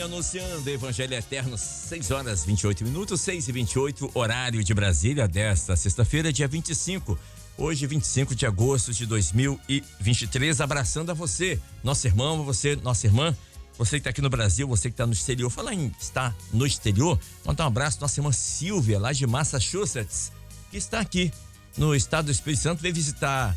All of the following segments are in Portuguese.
vem anunciando Evangelho Eterno, 6h28, 6h28, horário de Brasília, desta sexta-feira, dia 25. Hoje, 25 de agosto de 2023, abraçando a você, nosso irmão, você, nossa irmã, você que está aqui no Brasil, você que está no exterior. Falar em estar no exterior, mandar um abraço à nossa irmã Silvia, lá de Massachusetts, que está aqui no estado do Espírito Santo, veio visitar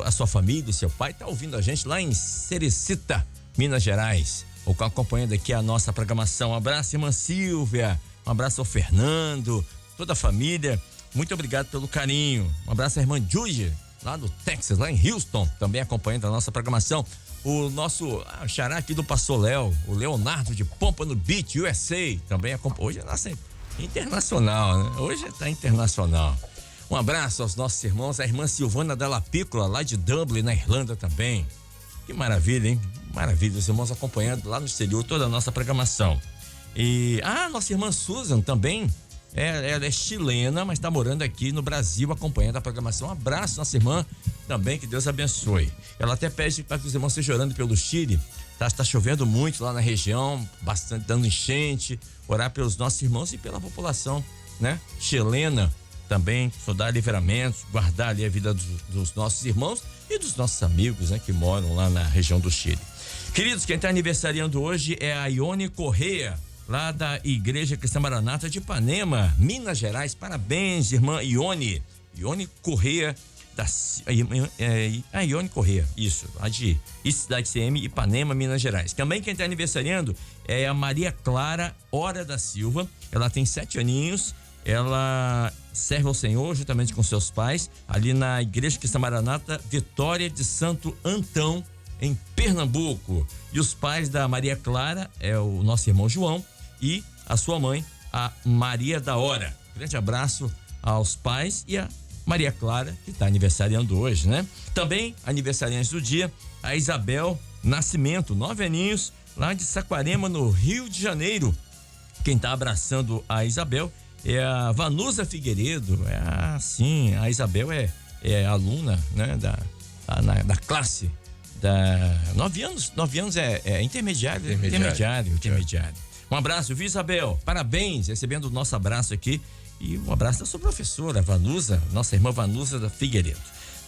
a sua família, o seu pai, está ouvindo a gente lá em Cerecita, Minas Gerais, ou acompanhando aqui a nossa programação. Um abraço, irmã Silvia, um abraço ao Fernando, toda a família, muito obrigado pelo carinho. Um abraço à irmã Judy, lá do Texas, lá em Houston, também acompanhando a nossa programação. O nosso xará aqui do Pastor Léo, o Leonardo de Pompano Beach, USA, também acompanha. Hoje é nossa internacional, né? Hoje está internacional. Um abraço aos nossos irmãos, a irmã Silvana Della Piccola, lá de Dublin, na Irlanda também. Que maravilha, hein? Maravilha, os irmãos acompanhando lá no exterior toda a nossa programação. E, nossa irmã Susan também, ela é chilena, mas está morando aqui no Brasil acompanhando a programação. Um abraço, nossa irmã, também, que Deus abençoe. Ela até pede para que os irmãos estejam orando pelo Chile. Tá chovendo muito lá na região, bastante, dando enchente. Orar pelos nossos irmãos e pela população, né? Chilena também, dar livramentos, guardar ali a vida dos nossos irmãos e dos nossos amigos, né, que moram lá na região do Chile. Queridos, quem está aniversariando hoje é a Ione Correia, lá da Igreja Cristã Maranata de Ipanema, Minas Gerais. Parabéns, irmã Ione. Ione Correia, Ione Correia, isso, lá de Cidade CM, Ipanema, Minas Gerais. Também quem está aniversariando é a Maria Clara Hora da Silva. Ela tem 7 aninhos. Ela serve ao Senhor juntamente com seus pais ali na Igreja Cristã Maranata Vitória de Santo Antão, em Pernambuco. E os pais da Maria Clara é o nosso irmão João e a sua mãe, a Maria da Hora. Grande abraço aos pais e a Maria Clara, que está aniversariando hoje, né? Também aniversariante do dia, a Isabel Nascimento, 9 aninhos, lá de Saquarema, no Rio de Janeiro. Quem está abraçando a Isabel é a Vanusa Figueiredo. A Isabel é aluna, né, da classe da 9 anos é intermediário. Um abraço, viu, Isabel? Parabéns, recebendo o nosso abraço aqui e um abraço da sua professora, Vanusa, nossa irmã Vanusa da Figueiredo.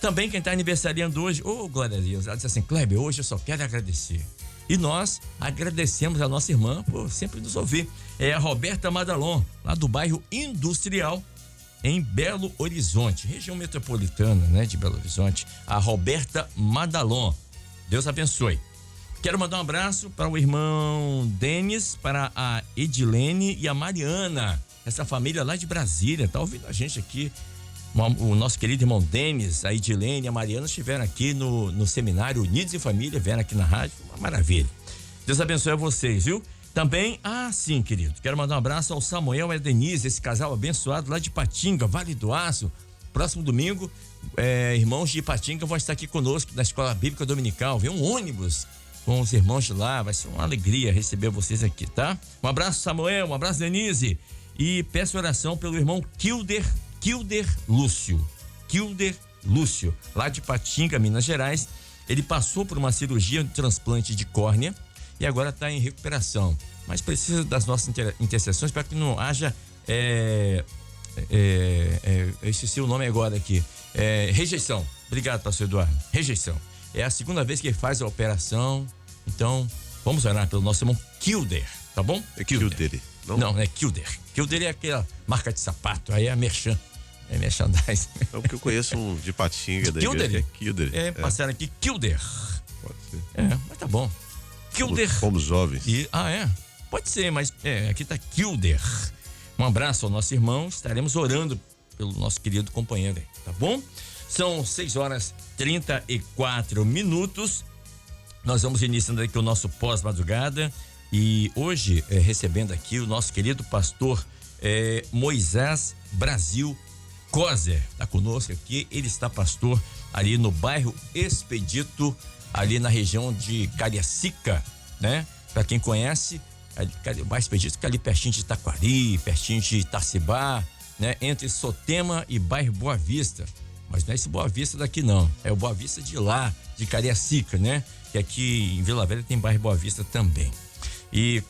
Também quem está aniversariando hoje, glória a Deus, ela disse assim: Kleber, hoje eu só quero agradecer. E nós agradecemos a nossa irmã por sempre nos ouvir. É a Roberta Madalon, lá do bairro Industrial, em Belo Horizonte, região metropolitana, né, de Belo Horizonte. A Roberta Madalon. Deus abençoe. Quero mandar um abraço para o irmão Denis, para a Edilene e a Mariana. Essa família lá de Brasília, tá ouvindo a gente aqui. O nosso querido irmão Denis, a Edilene e a Mariana estiveram aqui no seminário Unidos em Família, vieram aqui na rádio, uma maravilha. Deus abençoe a vocês, viu? Também, sim, querido, quero mandar um abraço ao Samuel e a Denise, esse casal abençoado lá de Ipatinga, Vale do Aço. Próximo domingo, irmãos de Ipatinga vão estar aqui conosco na Escola Bíblica Dominical. Vem um ônibus com os irmãos de lá, vai ser uma alegria receber vocês aqui, tá? Um abraço, Samuel, um abraço, Denise. E peço oração pelo irmão Kilder Lúcio, lá de Ipatinga, Minas Gerais. Ele passou por uma cirurgia de transplante de córnea e agora está em recuperação, mas precisa das nossas intercessões para que não haja eu esqueci o nome agora aqui, rejeição. Obrigado, pastor Eduardo. Rejeição. É a segunda vez que ele faz a operação, então vamos orar pelo nosso irmão Kilder, tá bom? É Kilder. Não, é Kilder. Kilder é aquela marca de sapato, aí é merchan. É merchandising. É o que eu conheço de Patinga da igreja, é Kilder. Passaram aqui, Kilder. Pode ser. Mas tá bom. Kilder. Fomos jovens. Pode ser, mas aqui tá Kilder. Um abraço ao nosso irmão, estaremos orando pelo nosso querido companheiro aí, tá bom? São 6h34. Nós vamos iniciando aqui o nosso pós-madrugada e hoje recebendo aqui o nosso querido pastor Moisés Brasil Coser, tá conosco aqui. Ele está pastor ali no bairro Expedito, ali na região de Cariacica, né? Para quem conhece, o bairro Expedito fica ali pertinho de Taquari, pertinho de Itacibá, né? Entre Sotema e bairro Boa Vista. Mas não é esse Boa Vista daqui não, é o Boa Vista de lá, de Cariacica, né? E aqui em Vila Velha tem bairro Boa Vista também. E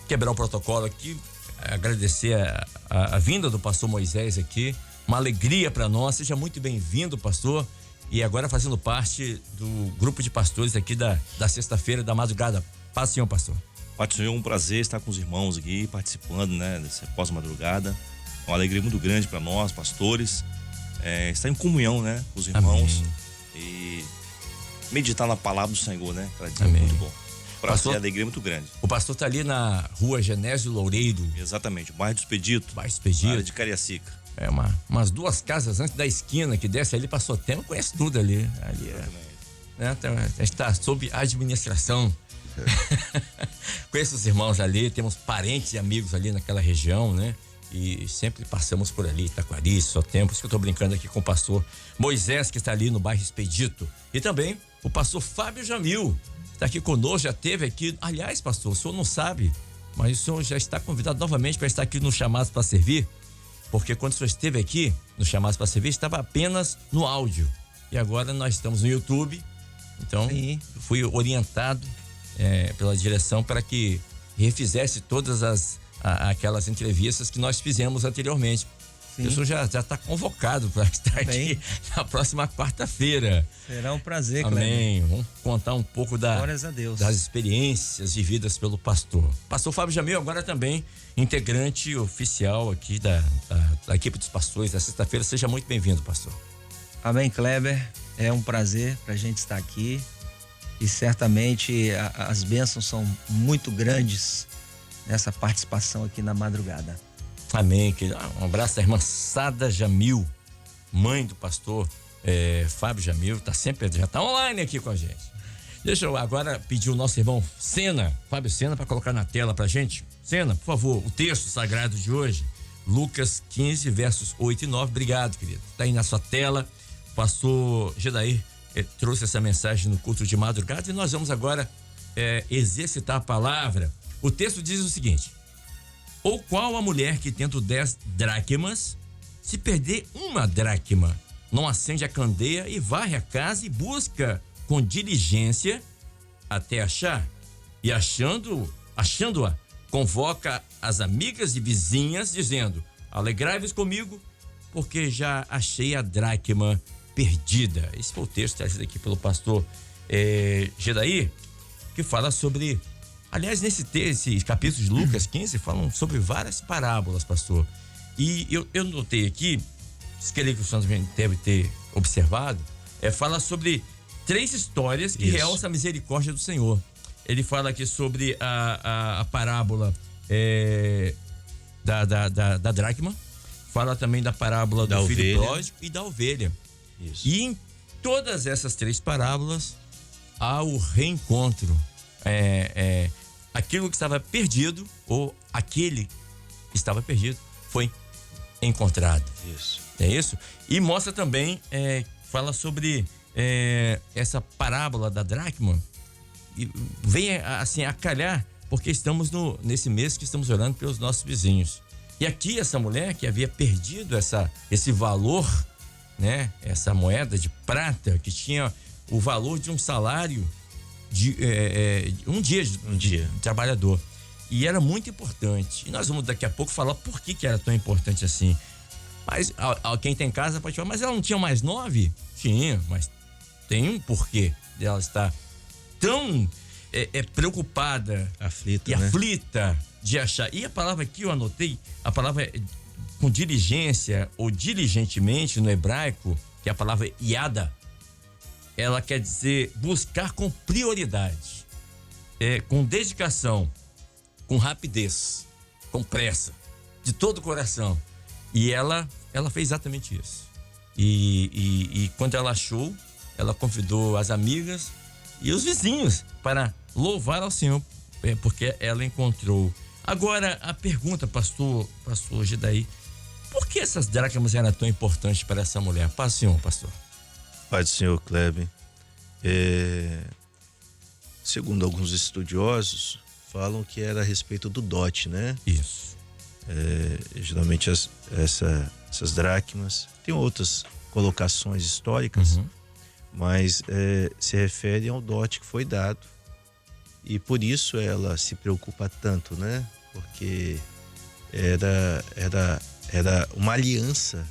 quebrar o protocolo aqui, agradecer a vinda do pastor Moisés aqui, uma alegria para nós. Seja muito bem-vindo, pastor, e agora fazendo parte do grupo de pastores aqui da sexta-feira da madrugada. Paz, Senhor, pastor. Pai do Senhor, um prazer estar com os irmãos aqui, participando, né, dessa pós-madrugada. Uma alegria muito grande para nós, pastores, estar em comunhão, né, com os irmãos. Amém. E meditar na palavra do Senhor, né, para dizer muito bom. Prazer, alegria muito grande. O pastor tá ali na rua Genésio Loureiro. Exatamente, o bairro do Expedito. Bairro do Expedito. Área de Cariacica. Umas 2 casas antes da esquina que desce ali para Sotema, conhece tudo ali. Está sob administração. Conheço os irmãos ali, temos parentes e amigos ali naquela região, né? E sempre passamos por ali, Taquari, Sotema. Por isso que eu tô brincando aqui com o pastor Moisés, que está ali no bairro Expedito. E também o pastor Fábio Jamil, está aqui conosco, já esteve aqui. Aliás, pastor, o senhor não sabe, mas o senhor já está convidado novamente para estar aqui no Chamados para Servir, porque quando o senhor esteve aqui no Chamados para Servir, estava apenas no áudio. E agora nós estamos no YouTube. Então, fui orientado pela direção para que refizesse todas aquelas entrevistas que nós fizemos anteriormente. Sim. O senhor já está convocado para estar aqui na próxima quarta-feira. Será um prazer, Amém. Kleber. Vamos contar um pouco Glórias a Deus. Das experiências vividas pelo pastor. Pastor Fábio Jamil, agora também integrante oficial aqui da equipe dos pastores da sexta-feira. Seja muito bem-vindo, pastor. Amém, Kleber. É um prazer para a gente estar aqui. E certamente as bênçãos são muito grandes nessa participação aqui na madrugada. Amém. Um abraço à irmã Sada Jamil, mãe do pastor Fábio Jamil, já está online aqui com a gente. Deixa eu agora pedir o nosso irmão Fábio Sena, para colocar na tela pra gente. Sena, por favor, o texto sagrado de hoje, Lucas 15, versos 8 e 9. Obrigado, querido. Está aí na sua tela. O pastor Gedair trouxe essa mensagem no culto de madrugada e nós vamos agora exercitar a palavra. O texto diz o seguinte: ou qual a mulher que tendo 10 dracmas, se perder 1 dracma, não acende a candeia e varre a casa e busca com diligência até achar, e achando-a, convoca as amigas e vizinhas, dizendo: alegrai-vos comigo, porque já achei a dracma perdida. Esse foi o texto trazido aqui pelo pastor Gedair, que fala sobre... Aliás, esses capítulos de Lucas 15 falam sobre várias parábolas, pastor. E eu notei aqui, creio que o senhor deve ter observado, fala sobre 3 histórias que realçam a misericórdia do Senhor. Ele fala aqui sobre a parábola da dracma, fala também da parábola do filho pródigo e da ovelha. Isso. E em todas essas 3 parábolas há o reencontro. Aquilo que estava perdido, ou aquele que estava perdido, foi encontrado. Isso. É isso? E mostra também, fala sobre essa parábola da dracma, e vem assim a calhar, porque estamos nesse mês que estamos orando pelos nossos vizinhos. E aqui essa mulher que havia perdido esse valor, né? Essa moeda de prata que tinha o valor de um salário de um dia de trabalhador, e era muito importante. E nós vamos daqui a pouco falar por que era tão importante assim. Mas quem tem casa pode falar: mas ela não tinha mais 9? Tinha, mas tem um porquê dela estar tão preocupada, aflita de achar. E a palavra que eu anotei, a palavra com diligência ou diligentemente no hebraico, que é a palavra iada, ela quer dizer buscar com prioridade, com dedicação, com rapidez, com pressa, de todo o coração. E ela fez exatamente isso. E quando ela achou, ela convidou as amigas e os vizinhos para louvar ao Senhor, porque ela encontrou. Agora, a pergunta, pastor Gedair: por que essas dracmas eram tão importantes para essa mulher? Paz, Senhor, pastor. Pai do Senhor, Kleber. Segundo alguns estudiosos, falam que era a respeito do dote, né? Isso. Geralmente essas dracmas, tem outras colocações históricas, mas se refere ao dote que foi dado E por isso ela se preocupa tanto, né? Porque era uma aliança,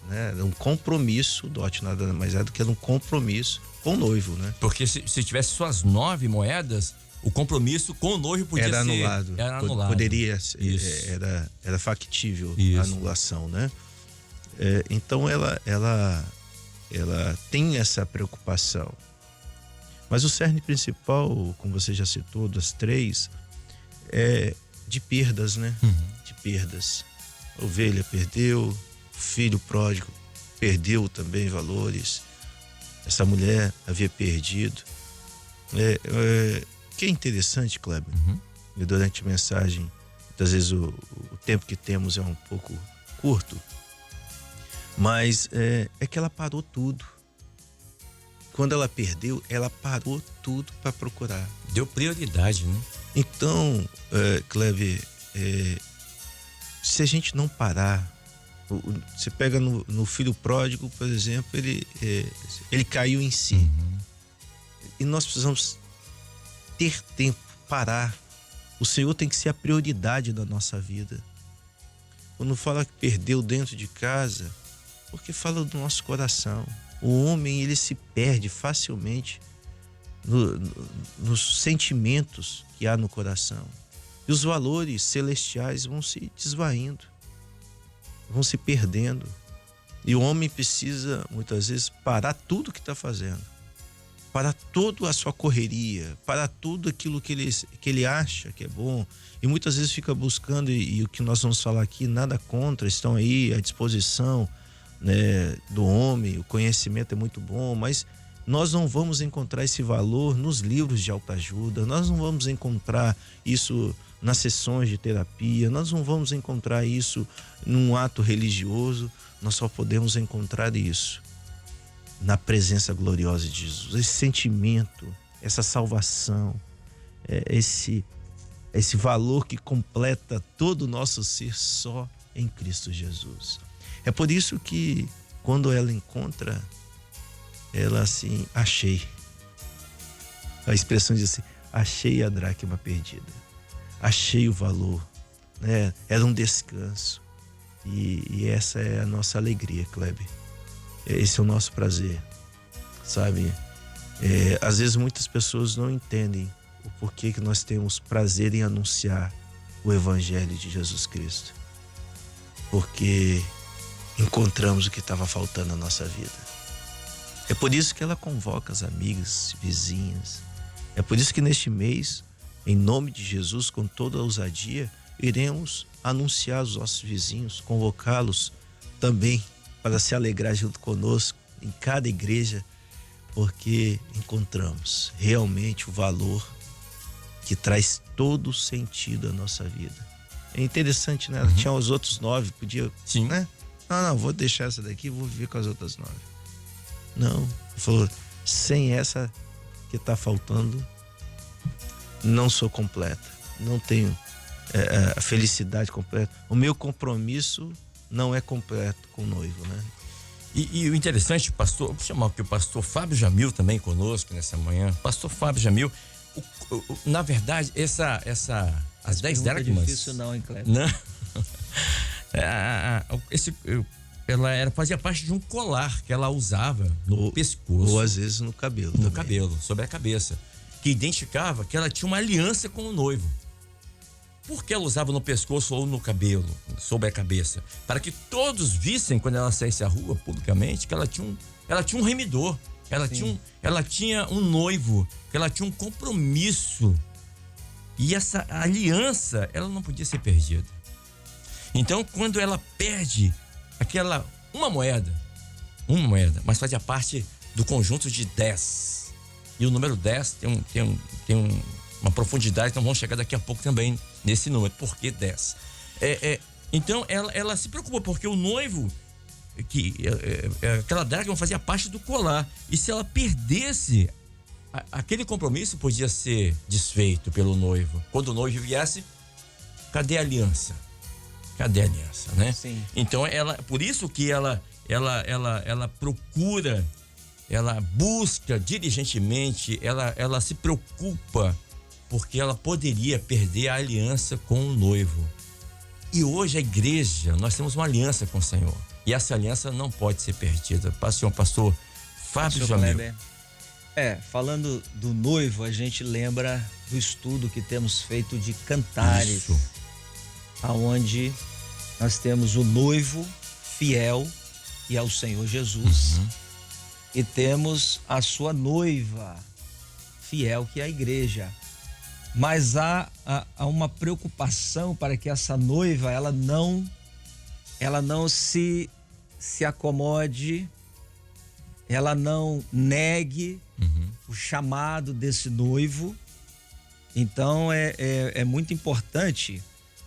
era um compromisso. O dote nada mais é do que um compromisso com o noivo, né? Porque se tivesse só as 9 moedas, o compromisso com o noivo podia era ser... anulado. Era anulado. Poderia, Isso. era factível Isso. a anulação, né? Então ela tem essa preocupação. Mas o cerne principal, como você já citou, das 3, é de perdas, né? De perdas. A ovelha perdeu, o filho pródigo perdeu também valores. Essa mulher havia perdido. O que é interessante, Kleber, e durante a mensagem, muitas vezes o tempo que temos é um pouco curto, mas é que ela parou tudo. Quando ela perdeu, ela parou tudo para procurar. Deu prioridade, né? Então, Kleber, se a gente não parar, você pega no filho pródigo, por exemplo, ele caiu em si. E nós precisamos ter tempo, parar. O Senhor tem que ser a prioridade da nossa vida. Quando fala que perdeu dentro de casa, porque fala do nosso coração. O homem, ele se perde facilmente nos sentimentos que há no coração. E os valores celestiais vão se desvaindo, vão se perdendo. E o homem precisa, muitas vezes, parar tudo que está fazendo. Parar toda a sua correria, parar tudo aquilo que ele acha que é bom. E muitas vezes fica buscando, e o que nós vamos falar aqui, nada contra, estão aí à disposição, né, do homem. O conhecimento é muito bom, mas nós não vamos encontrar esse valor nos livros de autoajuda, nós não vamos encontrar isso nas sessões de terapia, nós não vamos encontrar isso num ato religioso. Nós só podemos encontrar isso na presença gloriosa de Jesus. Esse sentimento, essa salvação, esse valor que completa todo o nosso ser só em Cristo Jesus. É por isso que quando ela encontra, ela assim, achei. A expressão diz assim, achei a dracma perdida. Achei o valor, né? Era um descanso. E essa é a nossa alegria, Kleber. Esse é o nosso prazer, sabe? Às vezes muitas pessoas não entendem o porquê que nós temos prazer em anunciar o Evangelho de Jesus Cristo. Porque encontramos o que estava faltando na nossa vida. É por isso que ela convoca as amigas, vizinhas. É por isso que neste mês, em nome de Jesus, com toda a ousadia, iremos anunciar aos nossos vizinhos, convocá-los também para se alegrar junto conosco em cada igreja, porque encontramos realmente o valor que traz todo o sentido à nossa vida. É interessante, né? Tinha os outros 9, podia... Sim. Né? Não, vou deixar essa daqui e vou viver com as outras 9. Não, ele falou, sem essa que está faltando, não sou completa, não tenho a felicidade completa. O meu compromisso não é completo com o noivo, né? E o interessante, pastor, vou chamar aqui o pastor Fábio Jamil também conosco nessa manhã. Pastor Fábio Jamil, na verdade, as 10 dracmas... Não é difícil não, hein, Cleber? Não. Ela fazia parte de um colar que ela usava no pescoço. Ou às vezes no cabelo. No também. cabelo, sobre a cabeça. Que identificava que ela tinha uma aliança com o noivo. Por que ela usava no pescoço ou no cabelo, sobre a cabeça? Para que todos vissem, quando ela saísse à rua publicamente, que ela tinha um remidor, ela tinha um noivo, que ela tinha um compromisso. E essa aliança, ela não podia ser perdida. Então, quando ela perde uma moeda, mas fazia parte do conjunto de 10. E o número 10 tem uma profundidade, então vamos chegar daqui a pouco também nesse número. Por que 10? Então, ela se preocupa, porque o noivo, aquela dracma fazia parte do colar. E se ela perdesse, aquele compromisso podia ser desfeito pelo noivo. Quando o noivo viesse, cadê a aliança? Cadê a aliança, né? Sim. Então, por isso que ela procura, ela busca diligentemente, ela se preocupa porque ela poderia perder a aliança com o noivo. E hoje a igreja, nós temos uma aliança com o Senhor. E essa aliança não pode ser perdida. Pastor Fábio Jamil. Falando do noivo, a gente lembra do estudo que temos feito de Cantares. Isso. Aonde nós temos o noivo fiel e ao Senhor Jesus. E temos a sua noiva fiel, que é a igreja. Mas há uma preocupação para que essa noiva ela não se acomode, ela não negue o chamado desse noivo. Então é muito importante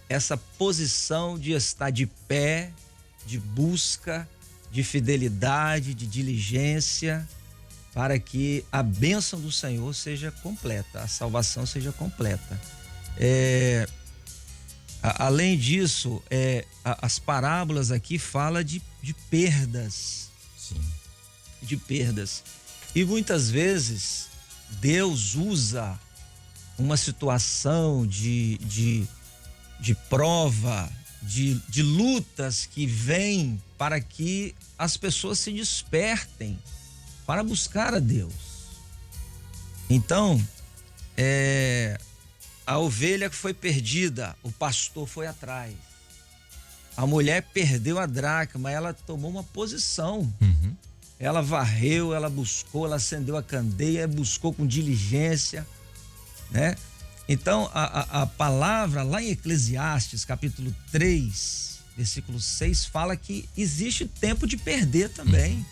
essa posição de estar de pé, de busca, de fidelidade, de diligência, para que a bênção do Senhor seja completa, a salvação seja completa. Além disso, as parábolas aqui falam de perdas. Sim. De perdas. E muitas vezes Deus usa uma situação de prova, de lutas que vêm para que as pessoas se despertem para buscar a Deus. Então, a ovelha que foi perdida, o pastor foi atrás. A mulher perdeu a dracma, ela tomou uma posição. Ela varreu, ela buscou, ela acendeu a candeia, buscou com diligência, né? Então, a palavra lá em Eclesiastes, capítulo 3, versículo 6, fala que existe tempo de perder também.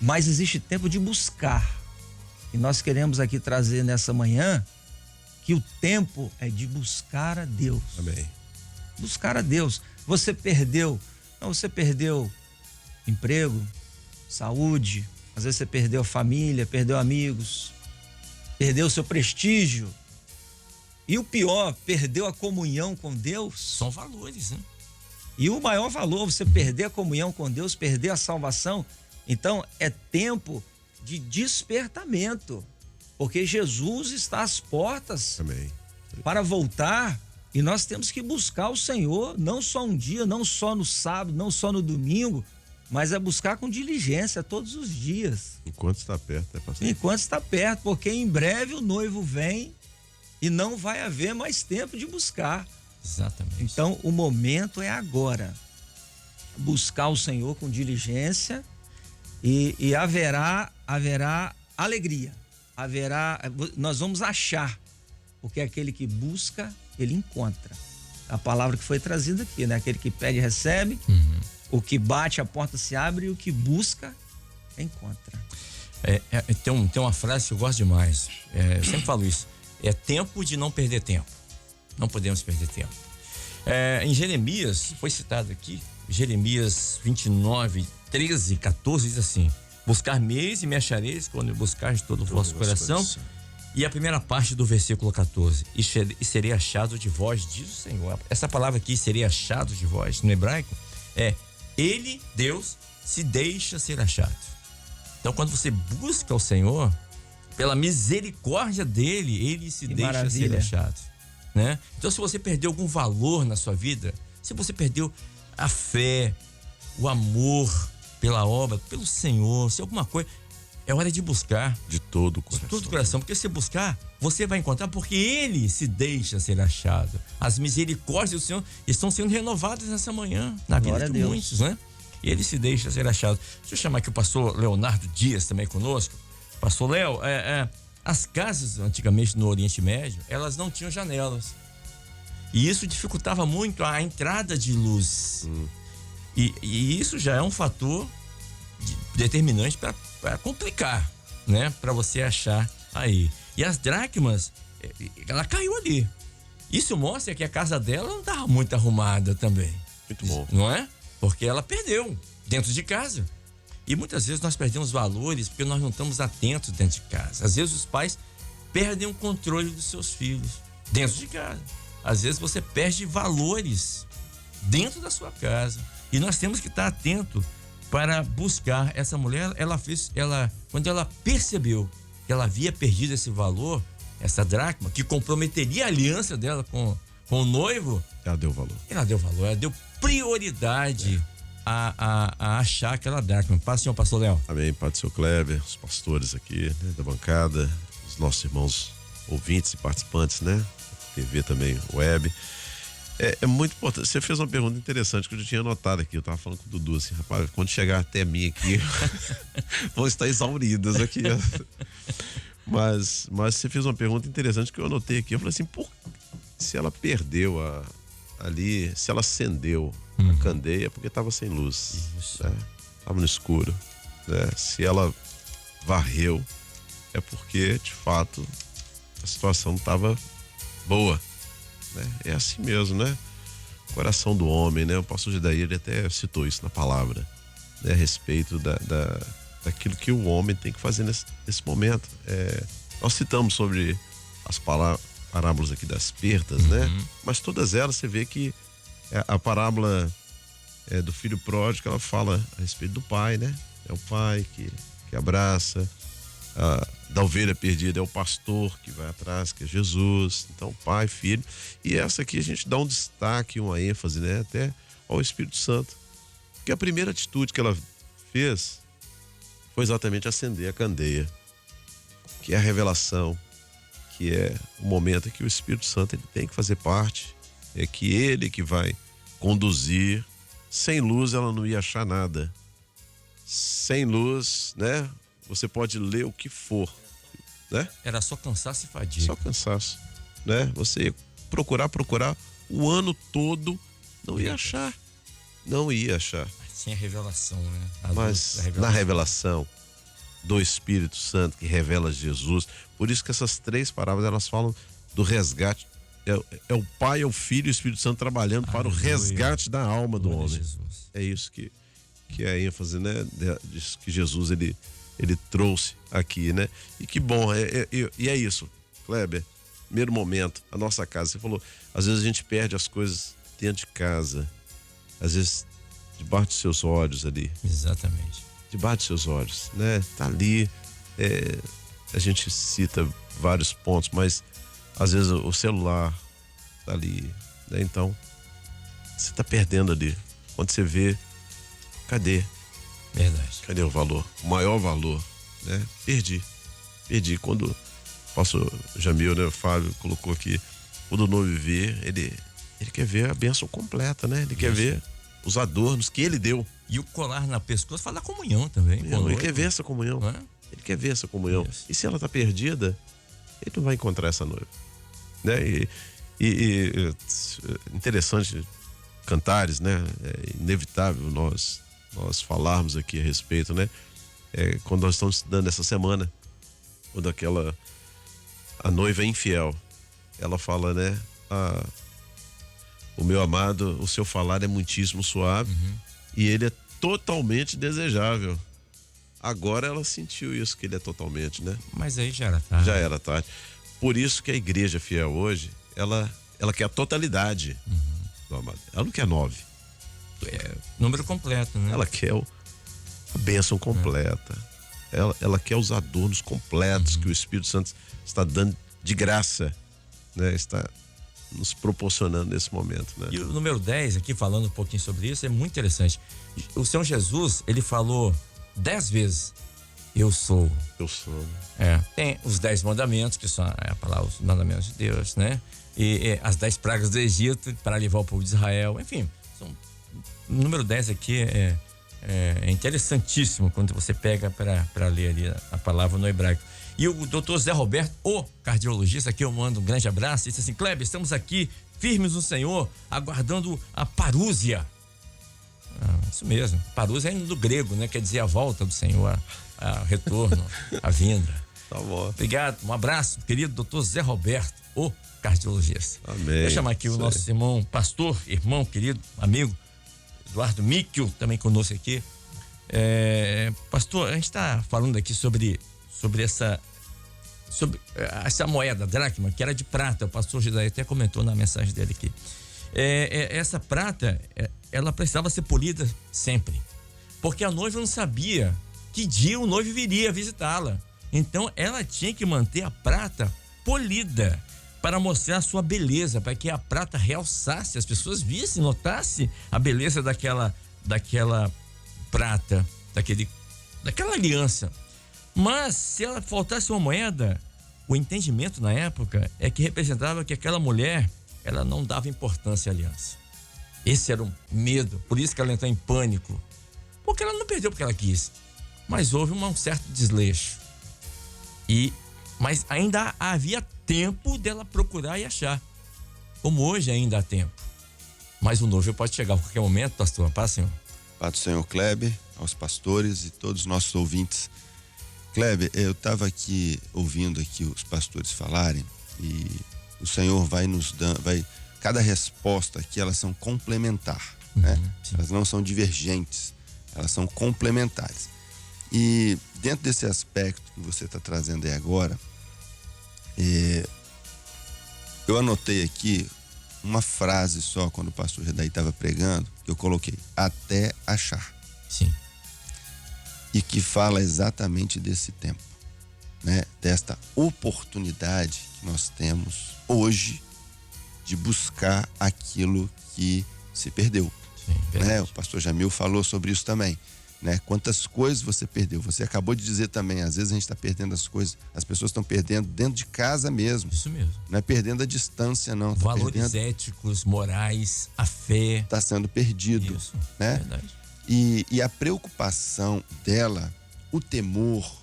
Mas existe tempo de buscar. E nós queremos aqui trazer nessa manhã que o tempo é de buscar a Deus. Amém. Buscar a Deus. Você perdeu emprego, saúde, às vezes você perdeu família, perdeu amigos, perdeu seu prestígio. E o pior, perdeu a comunhão com Deus. São valores, né? E o maior valor, você perder a comunhão com Deus, perder a salvação. Então, é tempo de despertamento, porque Jesus está às portas. Amém. Para voltar, e nós temos que buscar o Senhor, não só um dia, não só no sábado, não só no domingo, mas é buscar com diligência todos os dias. Enquanto está perto, né, pastor? Enquanto está perto, porque em breve o noivo vem e não vai haver mais tempo de buscar. Exatamente. Então, o momento é agora. Buscar o Senhor com diligência. E haverá alegria, nós vamos achar, porque aquele que busca, ele encontra. A palavra que foi trazida aqui, né? Aquele que pede, recebe, o que bate, a porta se abre, e o que busca, encontra. Tem uma frase que eu gosto demais, eu sempre falo isso, é tempo de não perder tempo, não podemos perder tempo. Em Jeremias, foi citado aqui, Jeremias 29, 13, 14 diz assim: buscar-me-eis e me achareis quando me buscares de todo o vosso coração. E a primeira parte do versículo 14: e serei achado de vós, diz o Senhor. Essa palavra aqui, serei achado de vós, no hebraico, ele, Deus, se deixa ser achado. Então, quando você busca o Senhor, pela misericórdia dele, ele se deixa ser achado, né? Então, se você perdeu algum valor na sua vida, se você perdeu a fé, o amor pela obra, pelo Senhor, se alguma coisa, é hora de buscar. De todo o coração. De todo o coração, porque se buscar, você vai encontrar, porque ele se deixa ser achado. As misericórdias do Senhor estão sendo renovadas nessa manhã, na vida de muitos, né? E ele se deixa ser achado. Deixa eu chamar aqui o pastor Leonardo Dias também conosco. Pastor Léo, as casas antigamente no Oriente Médio, elas não tinham janelas. E isso dificultava muito a entrada de luz. E isso já é um fator determinante para complicar, né? Para você achar aí. E as dracmas, ela caiu ali. Isso mostra que a casa dela não estava muito arrumada também. Muito bom. Não é? Porque ela perdeu dentro de casa. E muitas vezes nós perdemos valores porque nós não estamos atentos dentro de casa. Às vezes os pais perdem o controle dos seus filhos dentro de casa. Às vezes você perde valores dentro da sua casa. E nós temos que estar atento para buscar. Essa mulher, quando ela percebeu que ela havia perdido esse valor, essa dracma, que comprometeria a aliança dela com o noivo, Ela deu valor. ela deu valor, ela deu prioridade a achar aquela dracma. Paz, senhor pastor Léo. Amém, Padre Seu Kleber, os pastores aqui, né, da bancada, os nossos irmãos ouvintes e participantes, né? TV também, web. É muito importante. Você fez uma pergunta interessante que eu já tinha anotado aqui. Eu tava falando com o Dudu assim, rapaz, quando chegar até mim aqui, vão estar exauridas aqui. Mas você fez uma pergunta interessante que eu anotei aqui. Eu falei assim, se ela perdeu ali, se ela acendeu a candeia, porque estava sem luz. Né? Tava no escuro. Né? Se ela varreu, é porque, de fato, a situação não estava boa. Né? É assim mesmo, né? O coração do homem, né? O pastor Gedaí, ele até citou isso na palavra, né? A respeito daquilo que o homem tem que fazer nesse momento. Nós citamos sobre as parábolas aqui das perdas, né? Mas todas elas você vê que a parábola do filho pródigo, ela fala a respeito do pai, né? É o pai que abraça. Da ovelha perdida é o pastor que vai atrás, que é Jesus. Então, pai, filho. E essa aqui a gente dá um destaque, uma ênfase, né? Até ao Espírito Santo. Porque a primeira atitude que ela fez foi exatamente acender a candeia, que é a revelação, que é o momento em que o Espírito Santo ele tem que fazer parte, é que ele que vai conduzir. Sem luz ela não ia achar nada. Sem luz, né? Você pode ler o que for, né? Era só cansaço e fadiga. Só cansaço, né? Você ia procurar o ano todo, não ia achar. Não ia achar. Mas tinha revelação, né? Mas na revelação do Espírito Santo que revela Jesus. Por isso que essas três parábolas, elas falam do resgate. É o Pai, é o Filho e o Espírito Santo trabalhando para o resgate da alma do homem. Jesus. É isso que é a ênfase, né? Que Jesus, ele trouxe aqui, né? E que bom, e é isso, Kleber, primeiro momento, a nossa casa, você falou, às vezes a gente perde as coisas dentro de casa, às vezes debaixo dos seus olhos ali. Exatamente. Debaixo dos seus olhos, né? Tá ali, a gente cita vários pontos, mas às vezes o celular tá ali, né? Então, você tá perdendo ali. Quando você vê, cadê? Verdade. Cadê o valor? O maior valor, né? Perdi. Quando o pastor Jamil, né, o Fábio colocou aqui, quando o noivo vê, ele quer ver a bênção completa, né? Ele quer ver os adornos que ele deu. E o colar na pescoço fala da comunhão também. Ele quer ver essa comunhão. Não é? Ele quer ver essa comunhão. Isso. E se ela tá perdida, ele não vai encontrar essa noiva, né? E interessante, Cantares, né? É inevitável nós falarmos aqui a respeito, né? Quando nós estamos estudando essa semana, quando a noiva é infiel, ela fala, né? O meu amado, o seu falar é muitíssimo suave e ele é totalmente desejável. Agora ela sentiu isso, que ele é totalmente, né? Mas aí já era tarde. Já era tarde. Por isso que a igreja fiel hoje, ela quer a totalidade do amado. Ela não quer 9. Número completo, né? Ela quer a bênção completa. Ela quer os adornos completos que o Espírito Santo está dando de graça, né? Está nos proporcionando nesse momento, né? E o número 10 aqui, falando um pouquinho sobre isso, é muito interessante. O Senhor Jesus, ele falou 10 vezes, eu sou. Eu sou. Tem os 10 mandamentos, que são a palavra, os mandamentos de Deus, né? E as 10 pragas do Egito para levar o povo de Israel, enfim. O número 10 aqui é interessantíssimo quando você pega para ler ali a palavra no hebraico. E o doutor Zé Roberto, o cardiologista, aqui eu mando um grande abraço, disse assim: Kleber, estamos aqui firmes no Senhor, aguardando a parúzia. Isso mesmo, parúzia é do grego, né? Quer dizer a volta do Senhor, o retorno, a vinda. Tá bom. Obrigado, um abraço, querido doutor Zé Roberto, o cardiologista. Amém. Vou chamar aqui o nosso irmão, pastor, irmão, querido, amigo, Eduardo Míquel, também conosco aqui. Pastor, a gente está falando aqui sobre essa moeda, dracma, que era de prata. O pastor José até comentou na mensagem dele aqui. Essa prata, ela precisava ser polida sempre, porque a noiva não sabia que dia o noivo viria visitá-la. Então, ela tinha que manter a prata polida para mostrar sua beleza, para que a prata realçasse, as pessoas vissem, notassem a beleza daquela prata, daquela aliança. Mas se ela faltasse uma moeda, o entendimento na época é que representava que aquela mulher, ela não dava importância à aliança. Esse era o medo, por isso que ela entrou em pânico. Porque ela não perdeu porque ela quis, mas houve um certo desleixo. Mas ainda havia tempo dela procurar e achar. Como hoje ainda há tempo. Mas o noivo pode chegar a qualquer momento, pastor. Paz, Senhor. Paz do Senhor Kleber, aos pastores e todos os nossos ouvintes. Kleber, eu estava aqui ouvindo aqui os pastores falarem e o Senhor vai nos dando, cada resposta aqui, elas são complementares, né? Elas não são divergentes, elas são complementares. E dentro desse aspecto que você está trazendo aí agora, eu anotei aqui uma frase só quando o pastor Redaí estava pregando, que eu coloquei, até achar. Sim. E que fala exatamente desse tempo, né? Desta oportunidade que nós temos hoje de buscar aquilo que se perdeu. Sim, né? O pastor Jamil falou sobre isso também, né? Quantas coisas você perdeu. Você acabou de dizer também, às vezes a gente está perdendo as coisas, as pessoas estão perdendo dentro de casa mesmo. Isso mesmo. Não é perdendo a distância, não. Valores éticos, morais, a fé. Está sendo perdido. Isso, né? Verdade. E a preocupação dela, o temor,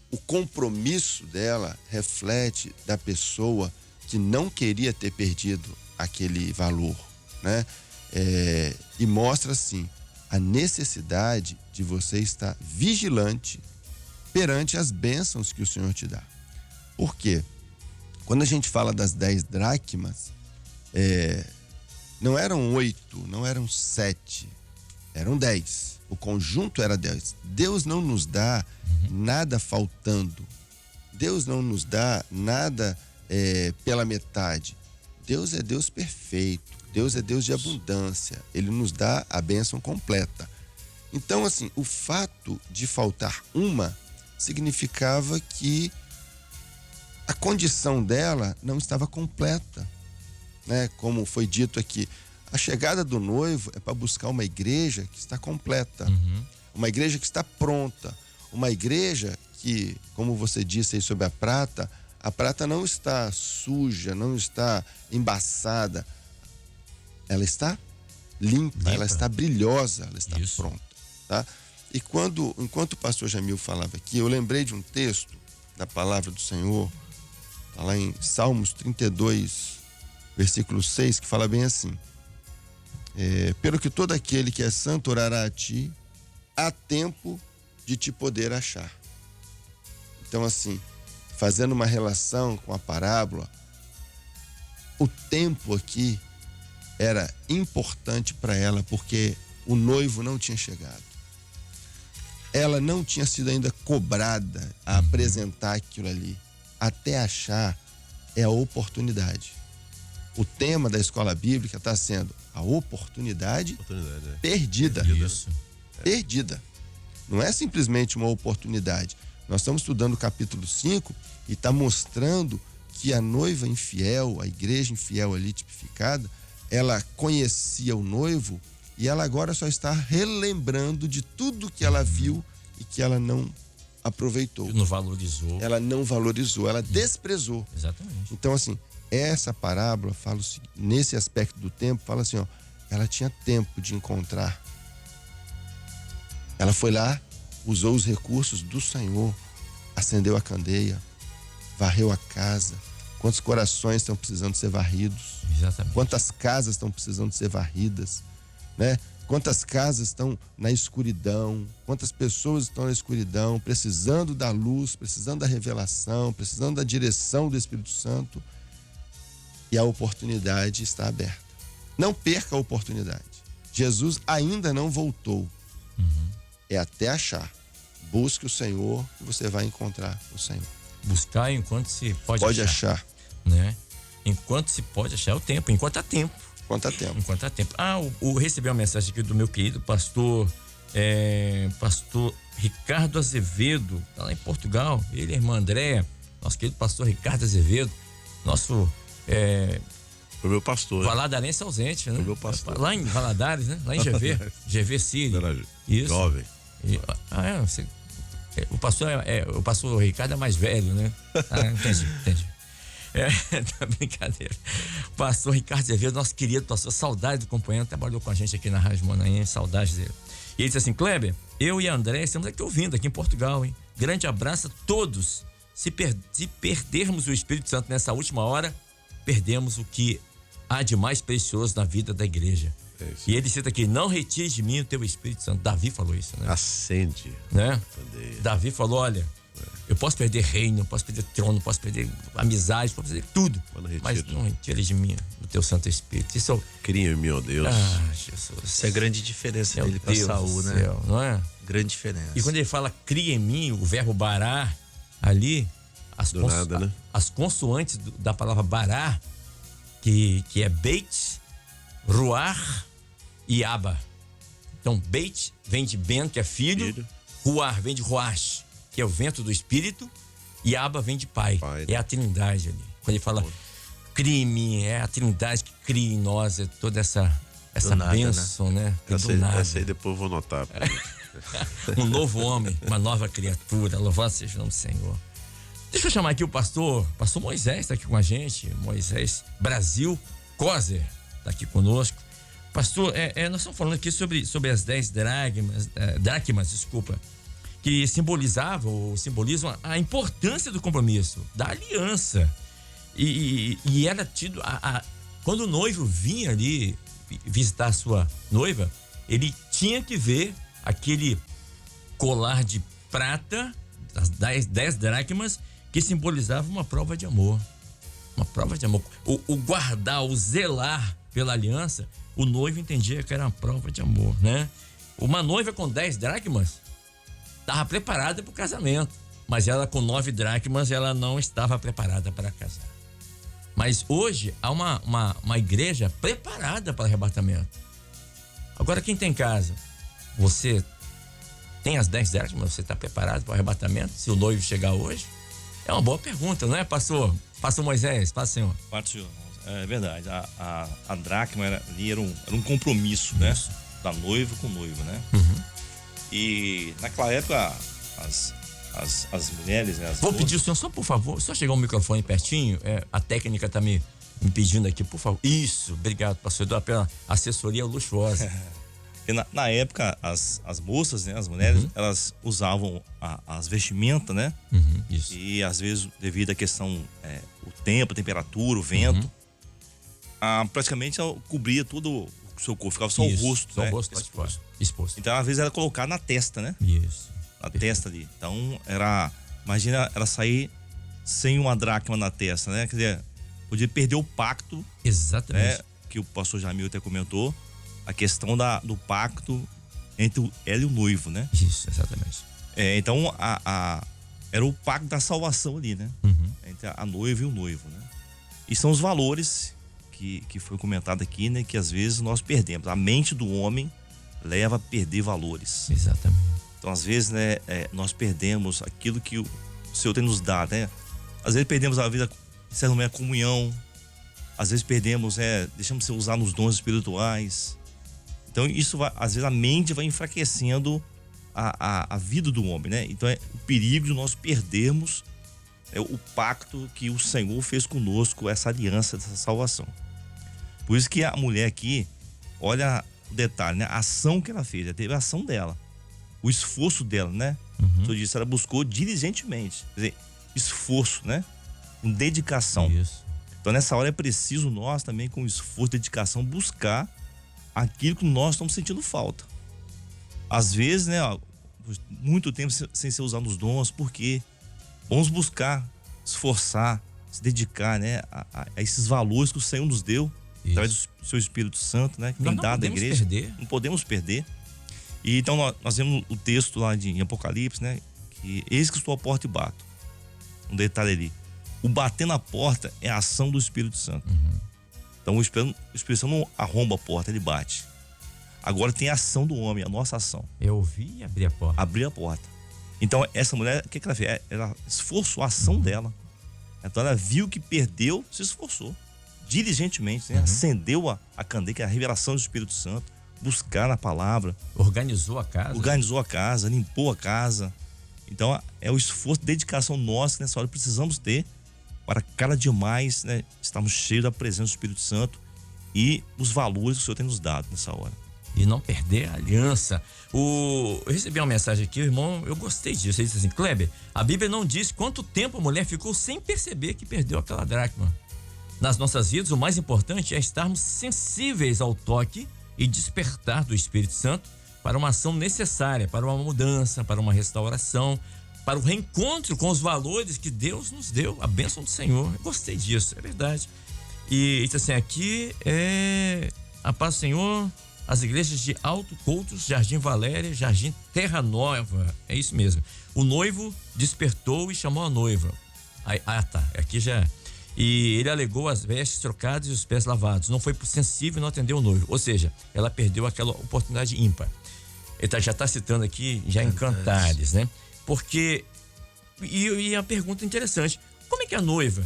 o compromisso dela reflete da pessoa que não queria ter perdido aquele valor, né? E mostra, assim, a necessidade de você estar vigilante perante as bênçãos que o Senhor te dá. Por quê? Quando a gente fala das 10 dracmas, não eram 8, não eram 7, eram 10. O conjunto era 10. Deus não nos dá nada faltando. Deus não nos dá nada pela metade. Deus é Deus perfeito. Deus é Deus de abundância. Ele nos dá a bênção completa. Então, assim, o fato de faltar uma significava que a condição dela não estava completa, né? Como foi dito aqui, a chegada do noivo é para buscar uma igreja que está completa, uma igreja que está pronta, uma igreja que, como você disse aí sobre a prata não está suja, não está embaçada, ela está limpa, ela está brilhosa, ela está pronta, tá? E enquanto o pastor Jamil falava aqui, eu lembrei de um texto da palavra do Senhor, está lá em Salmos 32, versículo 6, que fala bem assim: pelo que todo aquele que é santo orará a ti, há tempo de te poder achar. Então, assim, fazendo uma relação com a parábola, o tempo aqui era importante para ela, porque o noivo não tinha chegado. Ela não tinha sido ainda cobrada a apresentar aquilo ali. Até achar é a oportunidade. O tema da escola bíblica está sendo a oportunidade perdida. Isso. Perdida. Não é simplesmente uma oportunidade. Nós estamos estudando o capítulo 5 e está mostrando que a noiva infiel, a igreja infiel ali tipificada, ela conhecia o noivo e ela agora só está relembrando de tudo que ela viu e que ela não aproveitou. Não valorizou. Ela não valorizou, ela desprezou. Exatamente. Então, assim, essa parábola fala o seguinte, nesse aspecto do tempo, fala assim, ó, ela tinha tempo de encontrar. Ela foi lá, usou os recursos do Senhor, acendeu a candeia, varreu a casa. Quantos corações estão precisando ser varridos? Exatamente. Quantas casas estão precisando ser varridas, né? Quantas casas estão na escuridão? Quantas pessoas estão na escuridão, precisando da luz, precisando da revelação, precisando da direção do Espírito Santo? E a oportunidade está aberta. Não perca a oportunidade. Jesus ainda não voltou. É até achar. Busque o Senhor e você vai encontrar o Senhor. Buscar enquanto se pode achar. Né? Enquanto se pode achar, é o tempo, enquanto há tempo. Enquanto há tempo. Enquanto há tempo. Recebi uma mensagem aqui do meu querido pastor Ricardo Azevedo, tá lá em Portugal. Ele e a irmã Andréa nosso querido pastor Ricardo Azevedo, nosso Foi meu pastor. valadarense ausente, né? Foi meu pastor. Lá em Valadares, né? Lá em GV City. Era Isso. jovem. O pastor Ricardo é mais velho, né? Entendi. Tá brincadeira. Pastor Ricardo Azevedo, nosso querido pastor, saudade do companheiro, trabalhou com a gente aqui na Rádio Manaim, saudade dele. E ele disse assim: Kleber, eu e a André estamos aqui ouvindo, aqui em Portugal, hein? Grande abraço a todos. Se perdermos o Espírito Santo nessa última hora, perdemos o que há de mais precioso na vida da igreja. E ele cita aqui: não retire de mim o teu Espírito Santo. Davi falou isso, né? Acende. Né? Davi falou: olha, eu posso perder reino, posso perder trono, posso perder amizade, posso perder tudo, mas não retire de mim o teu Santo Espírito. Isso Cria em mim, ó Deus. Jesus. Isso é a grande diferença dele para Saul, né? Céu, não é? Grande diferença. E quando ele fala cria em mim, o verbo bará ali, as consoantes da palavra bará, que é beit, ruar e aba. Então, beit vem de ben, que é filho. Ruar vem de ruach, que é o vento do espírito, e aba vem de pai. É a trindade ali. Quando ele fala cria em mim, é a trindade que cria em nós, é toda essa bênção, né? Essa aí depois eu vou anotar. Um novo homem, uma nova criatura, louvado seja o nome do Senhor. Deixa eu chamar aqui o pastor Moisés está aqui com a gente, Moisés Brasil Coser está aqui conosco. Pastor, nós estamos falando aqui sobre as 10 dracmas, que simbolizam a importância do compromisso, da aliança. E era tido, quando o noivo vinha ali visitar a sua noiva, ele tinha que ver aquele colar de prata, das 10 dracmas, que simbolizava uma prova de amor. Uma prova de amor. O guardar, o zelar pela aliança, o noivo entendia que era uma prova de amor, né? Uma noiva com 10 dracmas estava preparada para o casamento, mas ela com 9 dracmas, ela não estava preparada para casar. Mas hoje há uma igreja preparada para o arrebatamento. Agora, quem tem casa, você tem as 10 dracmas, você está preparado para o arrebatamento? Se o noivo chegar hoje? É uma boa pergunta, não é, pastor? Pastor Moisés, paz, senhor. Paz, senhor. É verdade. A dracma era um compromisso, né? Da noiva com o noivo, né? Uhum. E naquela época, as mulheres, né? Vou pedir o senhor, só por favor, só chegar o microfone pertinho, a técnica tá me pedindo aqui, por favor. Isso, obrigado, pastor, pela assessoria luxuosa. Na época, as moças, né, as mulheres, elas usavam as vestimentas, né? Isso. E às vezes, devido à questão, o tempo, a temperatura, o vento, praticamente ela cobria todo o seu corpo, ficava só o rosto, só né? o rosto exposto. Então, às vezes, era colocar na testa, né? Isso. Na testa ali. Então, imagina ela sair sem uma dracma na testa, né? Quer dizer, podia perder o pacto. Exatamente. Né? Que o pastor Jamil até comentou. A questão do pacto entre ela e o noivo, né? Isso, exatamente. Então, era o pacto da salvação ali, né? Entre a noiva e o noivo, né? E são os valores que foi comentado aqui, né? Que às vezes nós perdemos. A mente do homem leva a perder valores. Exatamente. Então, às vezes, né? Nós perdemos aquilo que o Senhor tem nos dado, né? Às vezes perdemos a vida, certo, a comunhão. Às vezes perdemos, deixamos de ser usar nos dons espirituais. Então, isso às vezes a mente vai enfraquecendo a vida do homem, né? Então, o perigo de nós perdermos o pacto que o Senhor fez conosco, essa aliança, dessa salvação. Por isso que a mulher aqui, olha o detalhe, né? A ação que ela fez, ela teve a ação dela, o esforço dela, né? O Senhor disse, ela buscou diligentemente, quer dizer, esforço, né? Com dedicação. Isso. Então, nessa hora é preciso nós também, com esforço, dedicação, buscar aquilo que nós estamos sentindo falta. Às vezes, né, muito tempo sem ser usado os dons, porque vamos buscar, esforçar, se dedicar, né, a esses valores que o Senhor nos deu, através do seu Espírito Santo, né, que tem dado à igreja. Não podemos perder. E então nós vemos o texto lá em Apocalipse, né, que eis que estou à porta e bato. Um detalhe ali. O bater na porta é a ação do Espírito Santo. Então o Espírito Santo não arromba a porta, ele bate. Agora tem a ação do homem, a nossa ação. Eu ouvi e abri a porta. Abrir a porta. Então essa mulher, o que ela fez? Ela esforçou a ação dela. Então ela viu que perdeu, se esforçou diligentemente, né? Acendeu a candeia, que é a revelação do Espírito Santo, buscar na palavra. Organizou a casa. Limpou a casa. Então é o esforço, dedicação nossa que nessa hora precisamos ter para cada dia mais, né, estarmos cheios da presença do Espírito Santo e os valores que o Senhor tem nos dado nessa hora. E não perder a aliança. Eu recebi uma mensagem aqui, irmão, eu gostei disso. Ele disse assim: Kleber, a Bíblia não diz quanto tempo a mulher ficou sem perceber que perdeu aquela dracma. Nas nossas vidas, o mais importante é estarmos sensíveis ao toque e despertar do Espírito Santo para uma ação necessária, para uma mudança, para uma restauração, para o reencontro com os valores que Deus nos deu, a bênção do Senhor. Eu gostei disso, é verdade. E diz assim, aqui é a paz do Senhor, as igrejas de Alto Coutos, Jardim Valéria, Jardim Terra Nova, é isso mesmo. O noivo despertou e chamou a noiva. Tá, aqui já. E ele alegou as vestes trocadas e os pés lavados. Não foi sensível e não atendeu o noivo. Ou seja, ela perdeu aquela oportunidade ímpar. Ele já está citando aqui já em Cantares, né? Porque, e a pergunta interessante, como é que a noiva,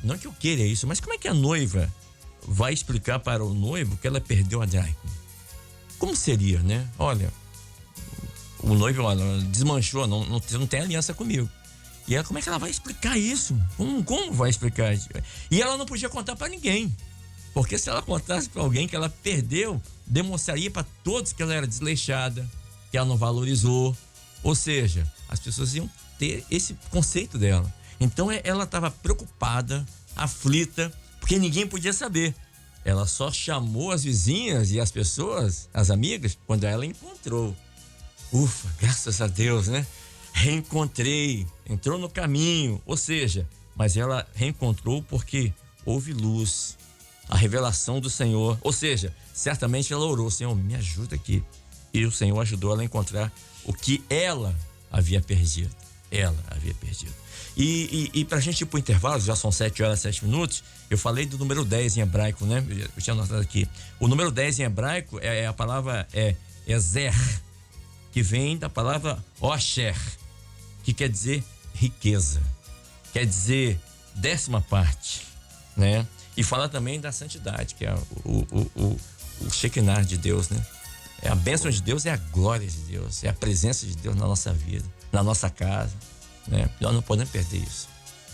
não que eu queira isso, mas como é que a noiva vai explicar para o noivo que ela perdeu a dracma? Como seria, né? Olha, o noivo desmanchou, não tem aliança comigo. E ela, como é que ela vai explicar isso? Como vai explicar isso? E ela não podia contar para ninguém. Porque se ela contasse para alguém que ela perdeu, demonstraria para todos que ela era desleixada, que ela não valorizou. Ou seja, as pessoas iam ter esse conceito dela. Então ela estava preocupada, aflita, porque ninguém podia saber. Ela só chamou as vizinhas e as pessoas, as amigas, quando ela encontrou. Ufa, graças a Deus, né? Reencontrei, entrou no caminho, ou seja, mas ela reencontrou porque houve luz, a revelação do Senhor, ou seja, certamente ela orou, Senhor, me ajuda aqui, e o Senhor ajudou ela a encontrar o que ela havia perdido, e pra gente ir pro intervalo, já são 7h07, eu falei do número 10 em hebraico, né, eu tinha anotado aqui, o número 10 em hebraico, a palavra é Ezer, que vem da palavra Osher, que quer dizer riqueza, quer dizer 10ª parte, né? E fala também da santidade, que é o Shekinah de Deus, né? É a bênção de Deus, é a glória de Deus, é a presença de Deus na nossa vida, na nossa casa, né? Nós não podemos perder isso.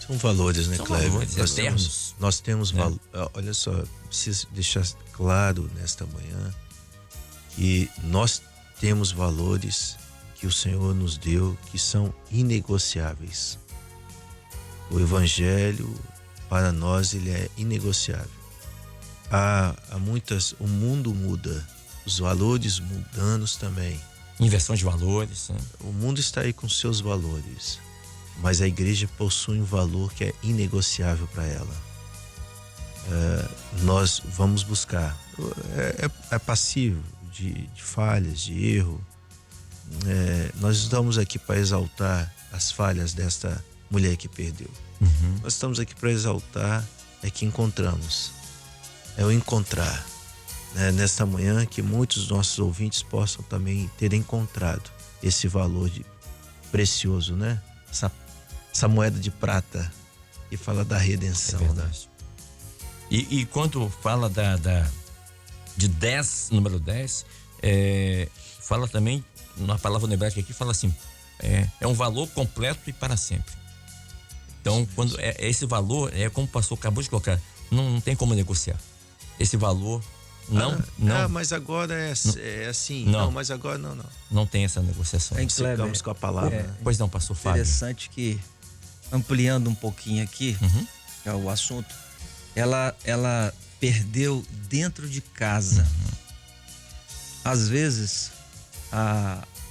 São valores, né, Kleber? Valores eternos. Nós temos valor. Olha só, preciso deixar claro nesta manhã que nós temos valores que o Senhor nos deu que são inegociáveis. O Evangelho, para nós, ele é inegociável. O mundo muda, os valores mundanos também. Inversão de valores. Né? O mundo está aí com seus valores, mas a igreja possui um valor que é inegociável para ela. Nós vamos buscar. É passivo de falhas, de erro. Nós estamos aqui para exaltar as falhas desta mulher que perdeu. Nós estamos aqui para exaltar que encontramos. É o encontrar. Nesta manhã que muitos dos nossos ouvintes possam também ter encontrado esse valor precioso, né? Essa moeda de prata que fala da redenção. É verdade. E quando fala de 10, número 10, fala também, na palavra hebraica aqui, fala assim, é um valor completo e para sempre. Então, quando esse valor, como o pastor acabou de colocar, não tem como negociar. Esse valor, não. Mas agora é assim. Não, mas agora não. Não tem essa negociação. Nós ficamos com a palavra. Pois não, pastor Fábio. Interessante que, ampliando um pouquinho aqui, que é o assunto, ela perdeu dentro de casa. Às vezes,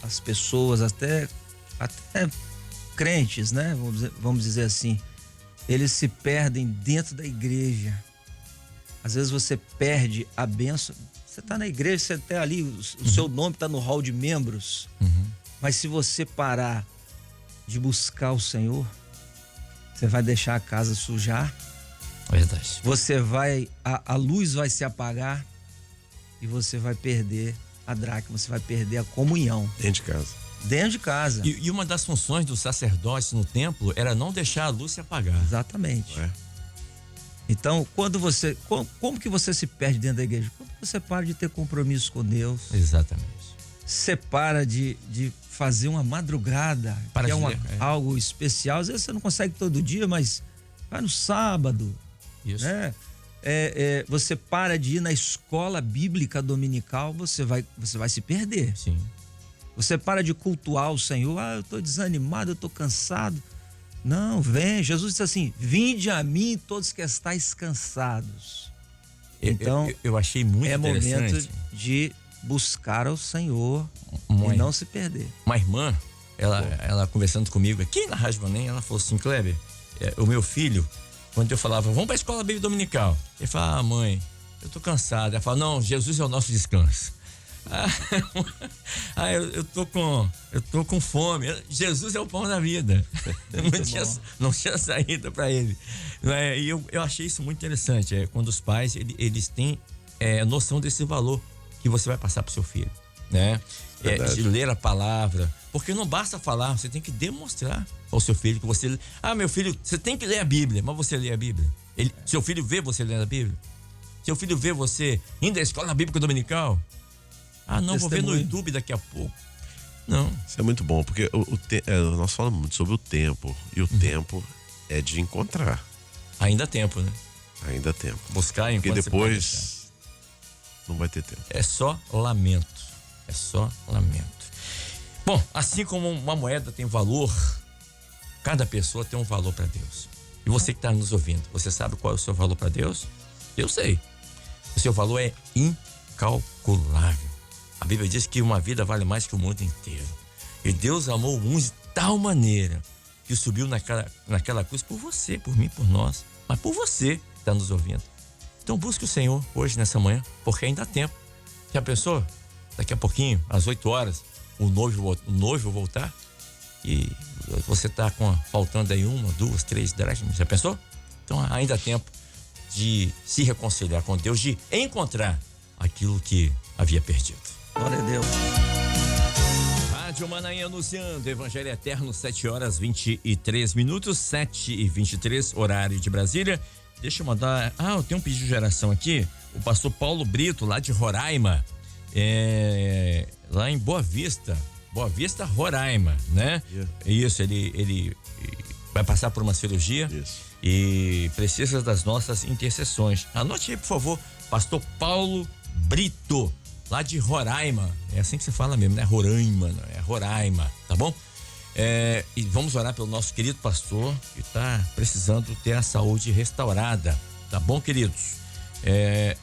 as pessoas, até crentes, né? Vamos dizer assim, eles se perdem dentro da igreja. Às vezes você perde a bênção. Você está na igreja, você está ali, o seu nome está no hall de membros. Mas se você parar de buscar o Senhor, você vai deixar a casa sujar. Verdade. A luz vai se apagar e você vai perder a dracma, você vai perder a comunhão. Dentro de casa. Dentro de casa. E uma das funções do sacerdote no templo era não deixar a luz se apagar. Exatamente. É. Então, como que você se perde dentro da igreja? Quando você para de ter compromisso com Deus, Exatamente. você para de fazer uma madrugada, Para que é de ler, algo especial. Às vezes você não consegue todo dia, mas vai no sábado, Isso. né? Você para de ir na escola bíblica dominical, você vai se perder. Sim. Você para de cultuar o Senhor. Eu estou desanimado, eu estou cansado. Não, vem. Jesus disse assim: vinde a mim todos que estáis cansados. Então, eu achei muito interessante. momento de buscar ao Senhor Mãe. e não se perder. Uma irmã, ela conversando comigo aqui na Rádio Manem, ela falou assim: Kleber, o meu filho, quando eu falava, vamos pra escola bíblica dominical, ele fala: mãe, eu tô cansado. Ela fala: não, Jesus é o nosso descanso. Eu tô com fome. Jesus é o pão da vida. Não tinha saída para ele. E eu achei isso muito interessante. Quando os pais eles têm noção desse valor que você vai passar pro seu filho, né? De ler a palavra, porque não basta falar, você tem que demonstrar ao seu filho que você. Meu filho, você tem que ler a Bíblia, mas você lê a Bíblia. Seu filho vê você lendo a Bíblia. Seu filho vê você indo à escola bíblica dominical. Não, vou ver no YouTube daqui a pouco. Não. Isso é muito bom, porque nós falamos muito sobre o tempo. E o tempo é de encontrar. Ainda há tempo, né? Ainda há tempo. Buscar enquanto Porque você pode depois não vai ter tempo. É só lamento. É só lamento. Bom, assim como uma moeda tem valor, cada pessoa tem um valor para Deus. E você que está nos ouvindo, você sabe qual é o seu valor para Deus? Eu sei. O seu valor é incalculável. A Bíblia diz que uma vida vale mais que o mundo inteiro. E Deus amou uns de tal maneira que subiu naquela cruz por você, por mim, por nós. Mas por você que está nos ouvindo. Então busque o Senhor hoje, nessa manhã, porque ainda há tempo. Já pensou? Daqui a pouquinho, às 8 horas, o noivo voltar e você está faltando aí 1, 2, 3 dracmas. Já pensou? Então ainda há tempo de se reconciliar com Deus, de encontrar aquilo que havia perdido. Glória a Deus. Rádio Manaim anunciando Evangelho Eterno, 7h23, 7h23, horário de Brasília. Deixa eu mandar. Eu tenho um pedido de oração aqui. O pastor Paulo Brito, lá de Roraima. Lá em Boa Vista, Roraima, né? Isso, ele vai passar por uma cirurgia. Isso. E precisa das nossas intercessões. Anote aí, por favor, pastor Paulo Brito, lá de Roraima. É assim que se fala mesmo, né? Roraima, não é Roraima, tá bom? E vamos orar pelo nosso querido pastor que está precisando ter a saúde restaurada, tá bom, queridos?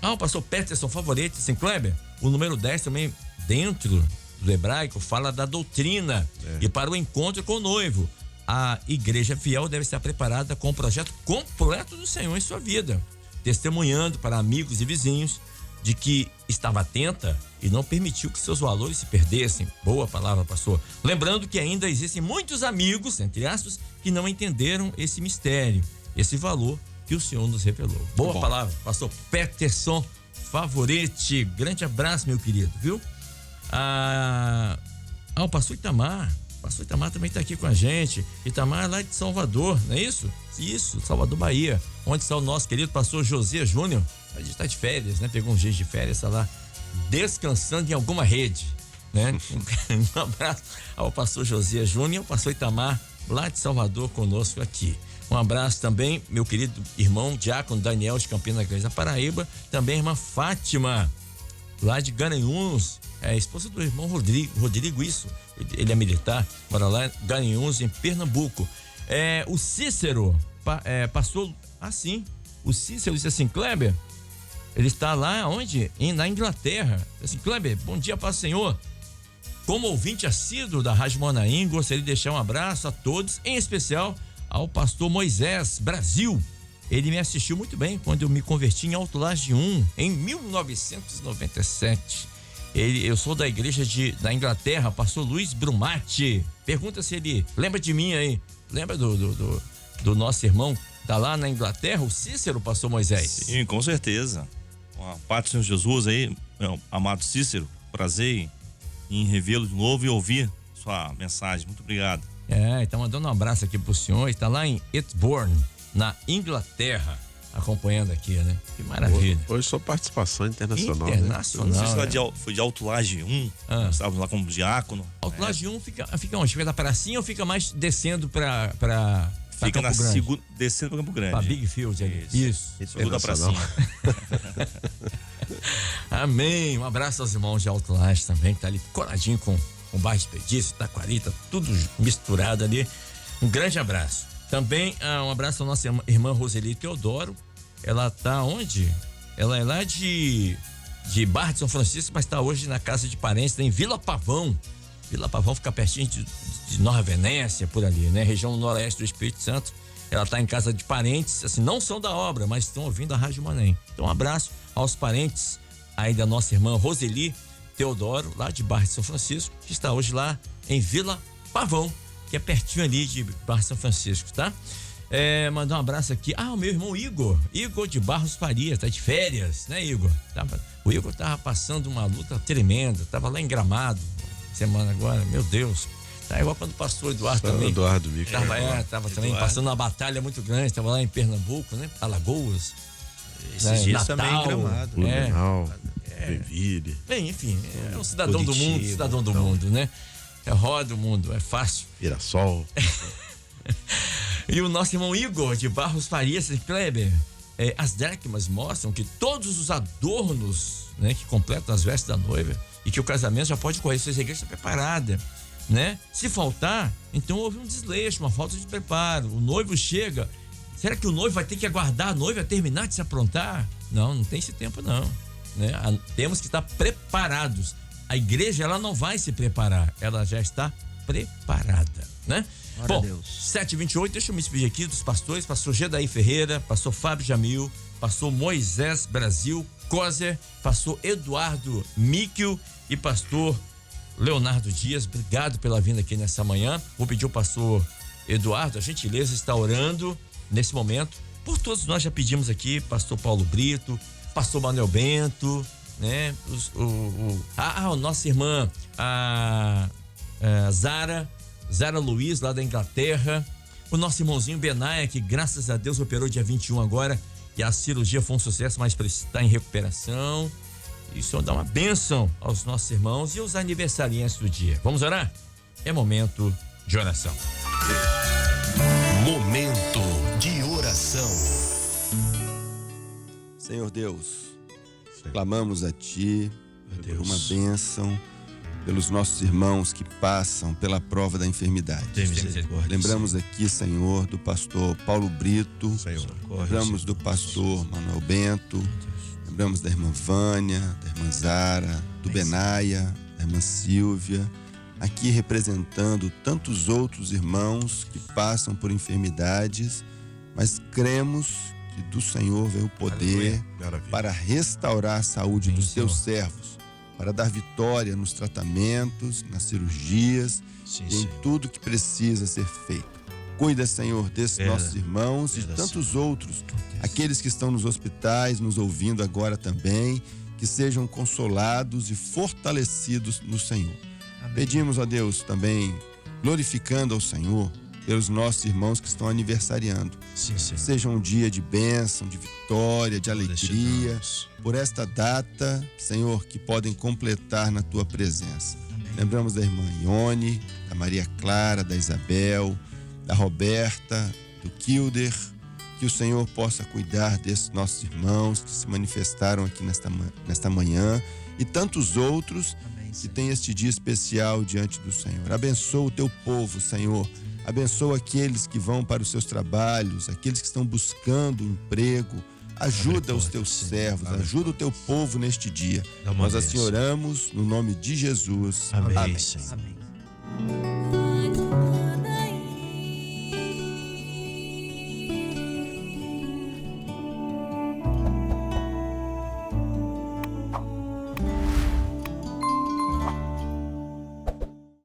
O pastor Peterson Favorite, assim, Kleber, o número 10 também, dentro do hebraico, fala da doutrina e para o encontro com o noivo. A igreja fiel deve estar preparada com o projeto completo do Senhor em sua vida, testemunhando para amigos e vizinhos de que estava atenta e não permitiu que seus valores se perdessem. Boa palavra, pastor. Lembrando que ainda existem muitos amigos, entre aspas, que não entenderam esse mistério, esse valor que o Senhor nos revelou. Boa palavra, pastor Peterson Favorite. Grande abraço, meu querido, viu? O pastor Itamar. O pastor Itamar também está aqui com a gente. Itamar é lá de Salvador, não é isso? Isso, Salvador, Bahia. Onde está o nosso querido pastor José Júnior? A gente está de férias, né? Pegou um dia de férias, está lá descansando em alguma rede, né? Um abraço ao pastor José Júnior e ao pastor Itamar, lá de Salvador, conosco aqui. Um abraço também, meu querido irmão diácono Daniel de Campina Grande da Paraíba, também a irmã Fátima, lá de Garanhuns, a esposa do irmão Rodrigo, isso, ele é militar, mora lá em Garanhuns, em Pernambuco. O Cícero passou assim, o Cícero disse assim: Kleber, ele está lá onde? Na Inglaterra. Assim: Kleber, bom dia, paz do Senhor. Como ouvinte assíduo da Rádio Manaim, gostaria de deixar um abraço a todos, em especial ao pastor Moisés Brasil. Ele me assistiu muito bem quando eu me converti em Alto Laje 1, em 1997. Eu sou da igreja da Inglaterra, pastor Luiz Brumati. Pergunta se ele lembra de mim aí. Lembra do nosso irmão? Tá lá na Inglaterra, o Cícero, pastor Moisés. Sim, com certeza. A paz do Senhor Jesus aí, amado Cícero, prazer em revê-lo de novo e ouvir sua mensagem. Muito obrigado. Então mandando um abraço aqui pro senhor. Está lá em Eastbourne, na Inglaterra, acompanhando aqui, né? Que maravilha. Hoje só participação internacional. Internacional. Não sei se foi de Altulage 1. Estávamos lá como diácono. Altulage 1 fica onde? Fica da pracinha ou fica mais descendo pra Fica Campo Grande? Descendo para Campo Grande. Pra Big Field ali. Isso. Segunda pracinha. Amém. Um abraço aos irmãos de Altulage também, que tá ali coladinho com Bairro Desperdício, Taquari, tá tudo misturado ali. Um grande abraço. Também um abraço à nossa irmã Roseli Teodoro. Ela tá onde? Ela é lá de Barra de São Francisco, mas tá hoje na casa de parentes, em Vila Pavão. Vila Pavão fica pertinho de Nova Venécia, por ali, né? Região noroeste do Espírito Santo. Ela tá em casa de parentes, assim, não são da obra, mas estão ouvindo a Rádio Manem. Então, um abraço aos parentes aí da nossa irmã Roseli Teodoro, lá de Barra de São Francisco, que está hoje lá em Vila Pavão, que é pertinho ali de Barra de São Francisco, tá? Mandar um abraço aqui. O meu irmão Igor de Barros Faria, tá de férias, né, Igor? O Igor tava passando uma luta tremenda, tava lá em Gramado, semana agora, meu Deus. Tá igual quando o pastor Eduardo também. Eduardo Mico. Tava também passando uma batalha muito grande, tava lá em Pernambuco, né? Alagoas. Esses dias Natal, também em Gramado. Blumenau, Joinville. Bem, enfim, é um cidadão do mundo, cidadão do mundo, né? Roda o mundo, é fácil. Girassol. E o nosso irmão Igor de Barros Farias, Kleber, as dracmas mostram que todos os adornos, né, que completam as vestes da noiva e que o casamento já pode correr, se a igreja está preparada, né? Se faltar, então houve um desleixo, uma falta de preparo. O noivo chega, será que o noivo vai ter que aguardar a noiva terminar de se aprontar? Não tem esse tempo não, né? Temos que estar preparados. A igreja, ela não vai se preparar, ela já está preparada, né? Bom, 7h28, deixa eu me despedir aqui dos pastores, pastor Gedaí Ferreira, pastor Fábio Jamil, pastor Moisés Brasil Coser, pastor Eduardo Míquel e pastor Leonardo Dias. Obrigado pela vinda aqui nessa manhã. Vou pedir ao pastor Eduardo, a gentileza, está orando nesse momento por todos nós. Já pedimos aqui, pastor Paulo Brito, pastor Manuel Bento, né? Nossa irmã, Zara Luiz, lá da Inglaterra. O nosso irmãozinho Benaia, que graças a Deus operou dia 21 agora, e a cirurgia foi um sucesso, mas está em recuperação. E o Senhor dá uma bênção aos nossos irmãos e os aniversariantes do dia. Vamos orar? É momento de oração. Momento de oração. Senhor Deus, clamamos a Ti por uma bênção, pelos nossos irmãos que passam pela prova da enfermidade. Lembramos aqui, Senhor, do pastor Paulo Brito, lembramos do pastor Manuel Bento, lembramos da irmã Vânia, da irmã Zara, do Benaia, da irmã Silvia, aqui representando tantos outros irmãos que passam por enfermidades, mas cremos que do Senhor vem o poder para restaurar a saúde dos teus servos, para dar vitória nos tratamentos, nas cirurgias e em tudo que precisa ser feito. Cuida, Senhor, desses nossos irmãos e de tantos outros, aqueles que estão nos hospitais, nos ouvindo agora também, que sejam consolados e fortalecidos no Senhor. Amém. Pedimos a Deus também, glorificando ao Senhor, pelos nossos irmãos que estão aniversariando. Seja um dia de bênção, de vitória, de alegria, por esta data, Senhor, que podem completar na Tua presença. Amém. Lembramos da irmã Ione, da Maria Clara, da Isabel, da Roberta, do Kilder, que o Senhor possa cuidar desses nossos irmãos que se manifestaram aqui nesta manhã e tantos outros que têm este dia especial diante do Senhor. Abençoa o Teu povo, Senhor. Abençoa aqueles que vão para os seus trabalhos, aqueles que estão buscando um emprego. Ajuda os Teus servos, ajuda o Teu povo neste dia. Nós assim oramos no nome de Jesus. Amém. Amém.